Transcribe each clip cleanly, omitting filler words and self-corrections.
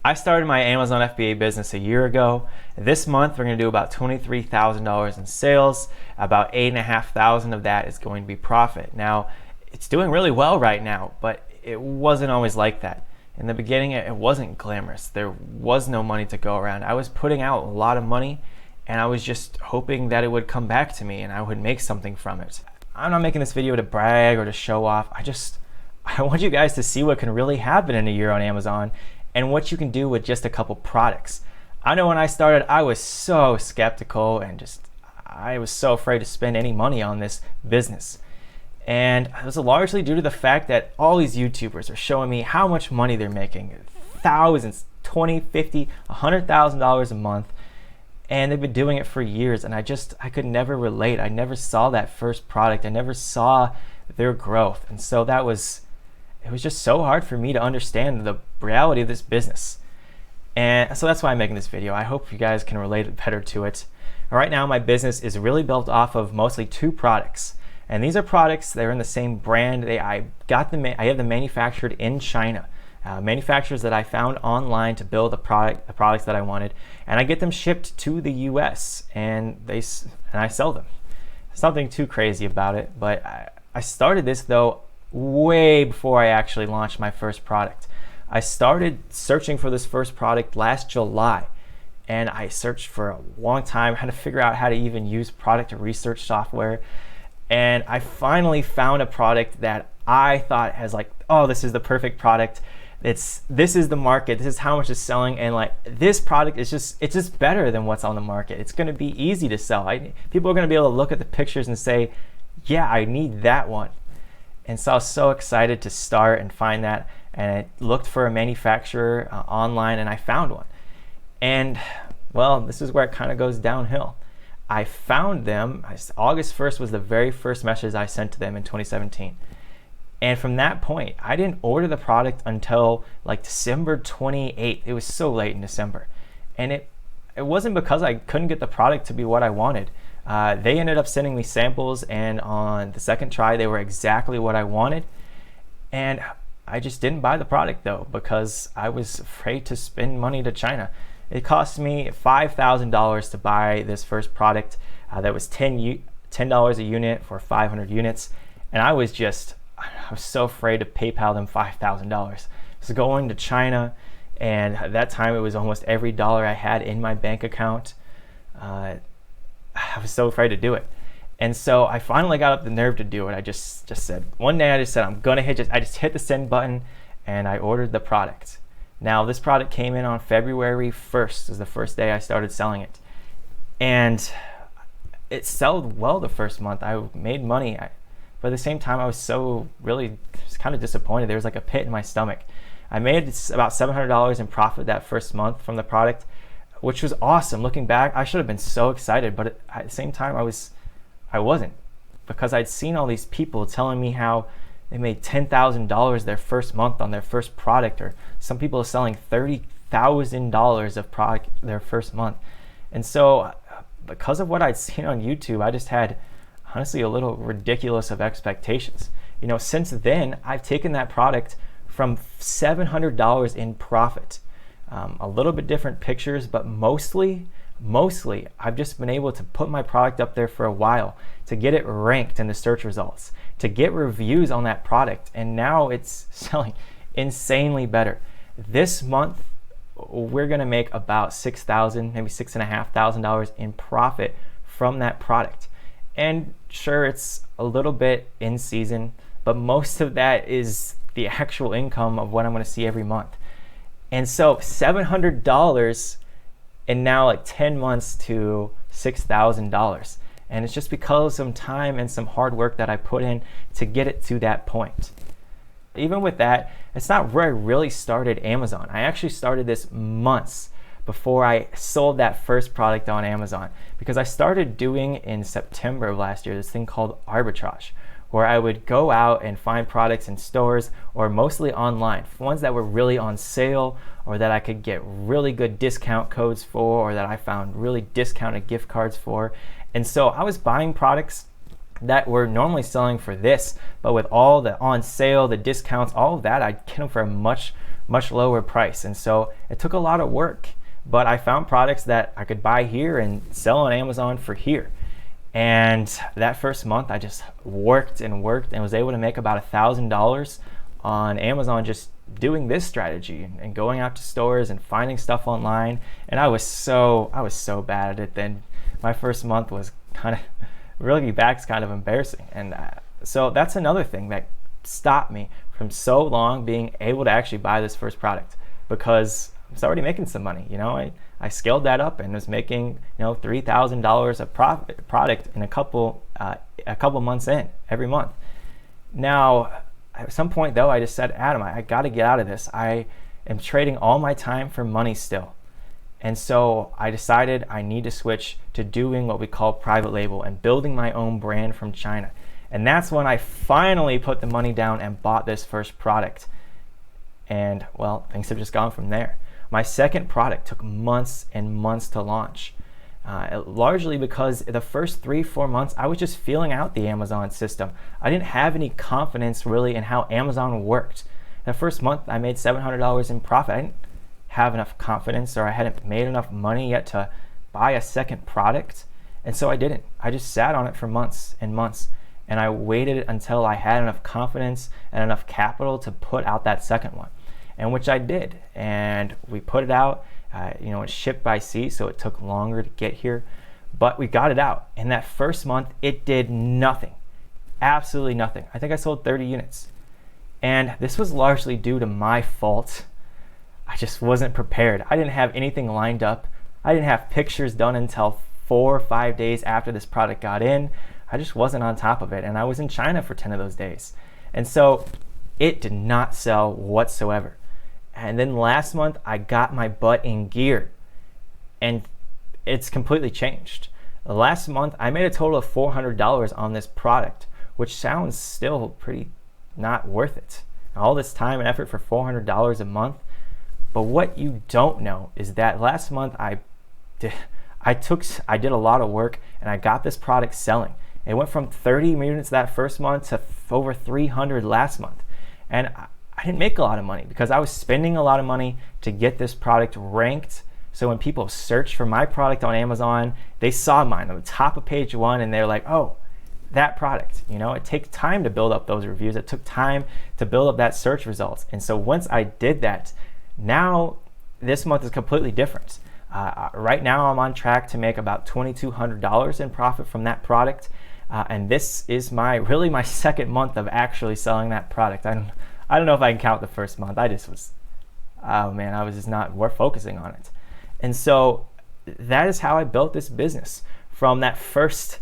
I started my Amazon FBA business a year ago. This month, we're going to do about $23,000 in sales. About $8,500 of that is going to be profit. Now, it's doing really well right now, but it wasn't always like that. In the beginning, it wasn't glamorous. There was no money to go around. I was putting out a lot of money, and I was just hoping that it would come back to me and I would make something from it. I'm not making this video to brag or to show off. I want you guys to see what can really happen in a year on Amazon and what you can do with just a couple products. I know when I started, I was so skeptical and I was so afraid to spend any money on this business. And it was largely due to the fact that all these YouTubers are showing me how much money they're making. Thousands, $20,000, $50,000, $100,000 a month. And they've been doing it for years. And I could never relate. I never saw that first product. I never saw their growth. And so it was just so hard for me to understand the reality of this business. And so that's why I'm making this video. I hope you guys can relate better to it. Right now, my business is really built off of mostly two products. And these are products that are in the same brand. I have them manufactured in China. Manufacturers that I found online to build the products that I wanted. And I get them shipped to the US and I sell them. There's nothing too crazy about it, but I started this though way before I actually launched my first product. I started searching for this first product last July, and I searched for a long time, had to figure out how to even use product research software, and I finally found a product that I thought has oh, this is the perfect product. This is the market, this is how much it's selling, and this product is it's just better than what's on the market. It's going to be easy to sell. People are going to be able to look at the pictures and say, yeah, I need that one. And so I was so excited to start and find that, and I looked for a manufacturer online, and I found one. And well, this is where it kind of goes downhill. I found them. August 1st was the very first message I sent to them in 2017. And from that point, I didn't order the product until December 28th. It was so late in December. And it wasn't because I couldn't get the product to be what I wanted. They ended up sending me samples, and on the second try, they were exactly what I wanted. And I just didn't buy the product though, because I was afraid to spend money to China. It cost me $5,000 to buy this first product. That was $10 a unit for 500 units. And I was so afraid to PayPal them $5,000. So going to China, and at that time it was almost every dollar I had in my bank account. I was so afraid to do it. And so I finally got up the nerve to do it. I just said, one day I just said, I just hit the send button, and I ordered the product. Now this product came in on February 1st, is the first day I started selling it. And it sold well the first month. I made money. But at the same time, I was kind of disappointed. There was a pit in my stomach. I made about $700 in profit that first month from the product, which was awesome. Looking back, I should have been so excited, but at the same time, I wasn't, because I'd seen all these people telling me how they made $10,000 their first month on their first product, or some people are selling $30,000 of product their first month. And so because of what I'd seen on YouTube, I just had honestly a little ridiculous of expectations. Since then, I've taken that product from $700 in profit. A little bit different pictures, but mostly I've just been able to put my product up there for a while, to get it ranked in the search results, to get reviews on that product, and now it's selling insanely better. This month, we're gonna make about $6,000, maybe $6,500 in profit from that product. And sure, it's a little bit in season, but most of that is the actual income of what I'm gonna see every month. And so $700 in now 10 months to $6,000. And it's just because of some time and some hard work that I put in to get it to that point. Even with that, it's not where I really started Amazon. I actually started this months before I sold that first product on Amazon, because I started doing in September of last year this thing called Arbitrage, where I would go out and find products in stores, or mostly online, ones that were really on sale, or that I could get really good discount codes for, or that I found really discounted gift cards for. And so I was buying products that were normally selling for this, but with all the on sale, the discounts, all of that, I'd get them for a much much lower price. And so it took a lot of work, but I found products that I could buy here and sell on Amazon for here. And that first month I just worked and was able to make about $1,000 on Amazon just doing this strategy and going out to stores and finding stuff online. And I was so bad at it then. My first month was kind of, really back's kind of embarrassing. And so that's another thing that stopped me from so long being able to actually buy this first product, because I was already making some money. I scaled that up and was making $3,000 of product in a couple months in every month. Now at some point though, I just said, Adam, I got to get out of this. I am trading all my time for money still. And so I decided I need to switch to doing what we call private label and building my own brand from China. And that's when I finally put the money down and bought this first product. And well, things have just gone from there. My second product took months and months to launch, largely because the first 3-4 months I was just feeling out the Amazon system. I didn't have any confidence really in how Amazon worked. The first month I made $700 in profit. I didn't have enough confidence, or I hadn't made enough money yet to buy a second product. And so I didn't. I just sat on it for months and months. And I waited until I had enough confidence and enough capital to put out that second one, and which I did. And we put it out. It's shipped by sea, so it took longer to get here, but we got it out. In that first month, it did nothing, absolutely nothing. I think I sold 30 units. And this was largely due to my fault. I just wasn't prepared. I didn't have anything lined up. I didn't have pictures done until 4 or 5 days after this product got in. I just wasn't on top of it, and I was in China for 10 of those days. And so it did not sell whatsoever. And then last month, I got my butt in gear, and it's completely changed. Last month, I made a total of $400 on this product, which sounds still pretty not worth it. All this time and effort for $400 a month. But what you don't know is that last month I did a lot of work, and I got this product selling. It went from 30 units that first month to over 300 last month. And I didn't make a lot of money because I was spending a lot of money to get this product ranked. So when people search for my product on Amazon, they saw mine on the top of page 1, and they're like, oh, that product. It takes time to build up those reviews. It took time to build up that search results. And so once I did that, now this month is completely different. Right now I'm on track to make about $2,200 in profit from that product. And this is my second month of actually selling that product. I don't know if I can count the first month. I was just not worth focusing on it. And so that is how I built this business, from that first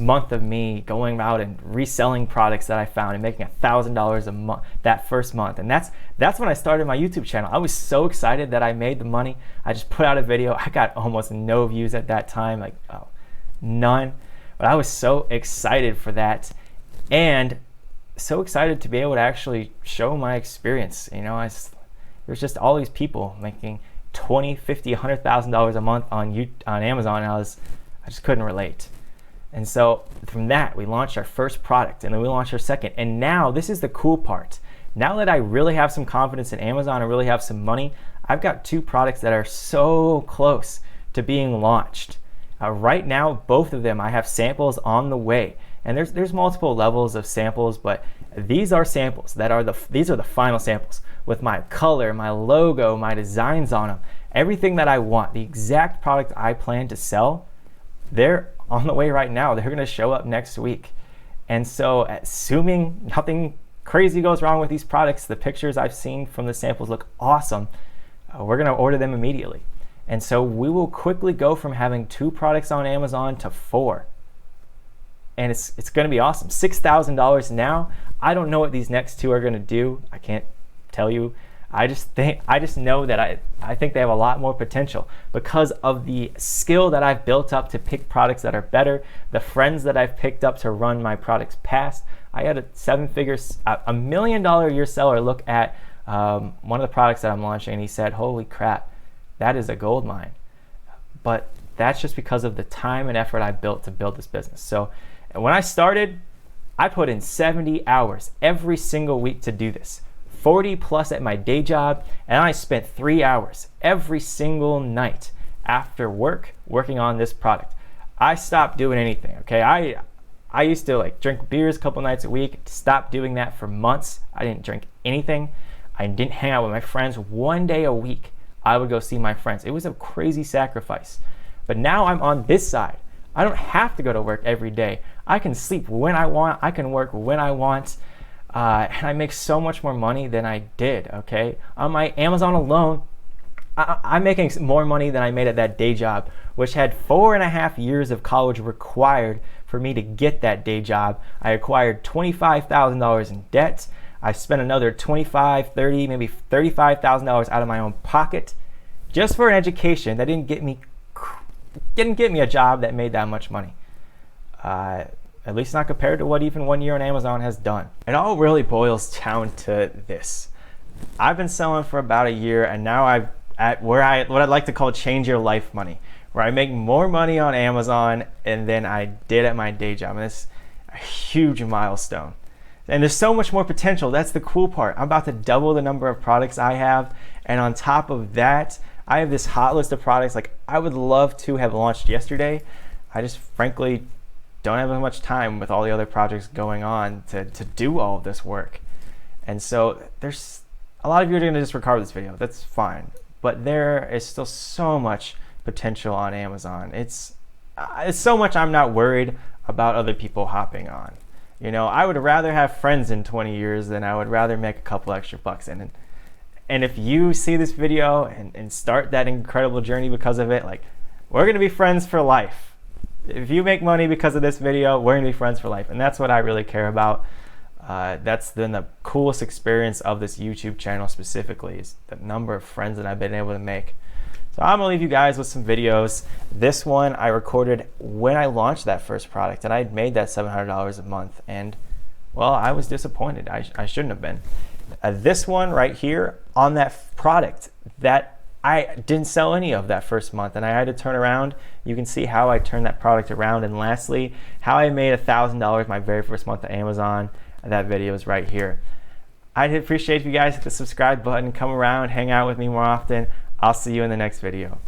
month of me going out and reselling products that I found and making $1,000 a month that first month. And that's when I started my YouTube channel. I was so excited that I made the money. I just put out a video. I got almost no views at that time, none. But I was so excited for that, and so excited to be able to actually show my experience. There's just all these people making $20,000, $50,000, $100,000 a month on Amazon, and I just couldn't relate. And so from that, we launched our first product, and then we launched our second. And now this is the cool part. Now that I really have some confidence in Amazon and really have some money, I've got 2 products that are so close to being launched. Right now, both of them, I have samples on the way. And there's multiple levels of samples, but these are samples these are the final samples with my color, my logo, my designs on them, everything that I want, the exact product I plan to sell. They're on the way right now. They're going to show up next week. And so assuming nothing crazy goes wrong with these products, the pictures I've seen from the samples look awesome, we're going to order them immediately. And so we will quickly go from having 2 products on Amazon to 4. And it's going to be awesome. $6,000 now. I don't know what these next 2 are going to do. I can't tell you. I just know that I think they have a lot more potential because of the skill that I've built up to pick products that are better, the friends that I've picked up to run my products past. I had a $1 million a year seller look at one of the products that I'm launching, and he said, holy crap, that is a gold mine. But that's just because of the time and effort I built to build this business. So when I started, I put in 70 hours every single week to do this. 40 plus at my day job, and I spent 3 hours every single night after work working on this product. I stopped doing anything, okay? I used to like drink beers a couple nights a week, stopped doing that for months. I didn't drink anything. I didn't hang out with my friends. 1 day a week, I would go see my friends. It was a crazy sacrifice. But now I'm on this side. I don't have to go to work every day. I can sleep when I want. I can work when I want. And I make so much more money than I did, okay? On my Amazon alone, I'm making more money than I made at that day job, which had 4.5 years of college required for me to get that day job. I acquired $25,000 in debt. I spent another $25,000, $30,000, maybe $35,000 out of my own pocket just for an education that didn't get me a job that made that much money. At least not compared to what even 1 year on Amazon has done. It all really boils down to this. I've been selling for about a year, and now I'm at what I'd like to call change your life money, where I make more money on Amazon than I did at my day job. And it's a huge milestone. And there's so much more potential. That's the cool part. I'm about to double the number of products I have. And on top of that, I have this hot list of products like I would love to have launched yesterday. I just frankly don't have as much time with all the other projects going on to do all of this work. And so there's a lot of you are going to disregard this video. That's fine. But there is still so much potential on Amazon. It's so much I'm not worried about other people hopping on. You know, I would rather have friends in 20 years than I would rather make a couple extra bucks. And if you see this video and start that incredible journey because of it, like, we're going to be friends for life. If you make money because of this video, we're going to be friends for life. And that's what I really care about. That's been the coolest experience of this YouTube channel specifically, is the number of friends that I've been able to make. So I'm gonna leave you guys with some videos. This one I recorded when I launched that first product, and I made that $700 a month, and well, I was disappointed. I shouldn't have been. This one right here on that product that I didn't sell any of that first month, and I had to turn around. You can see how I turned that product around, and lastly, how I made $1,000 my very first month at Amazon. That video is right here. I'd appreciate if you guys hit the subscribe button, come around, hang out with me more often. I'll see you in the next video.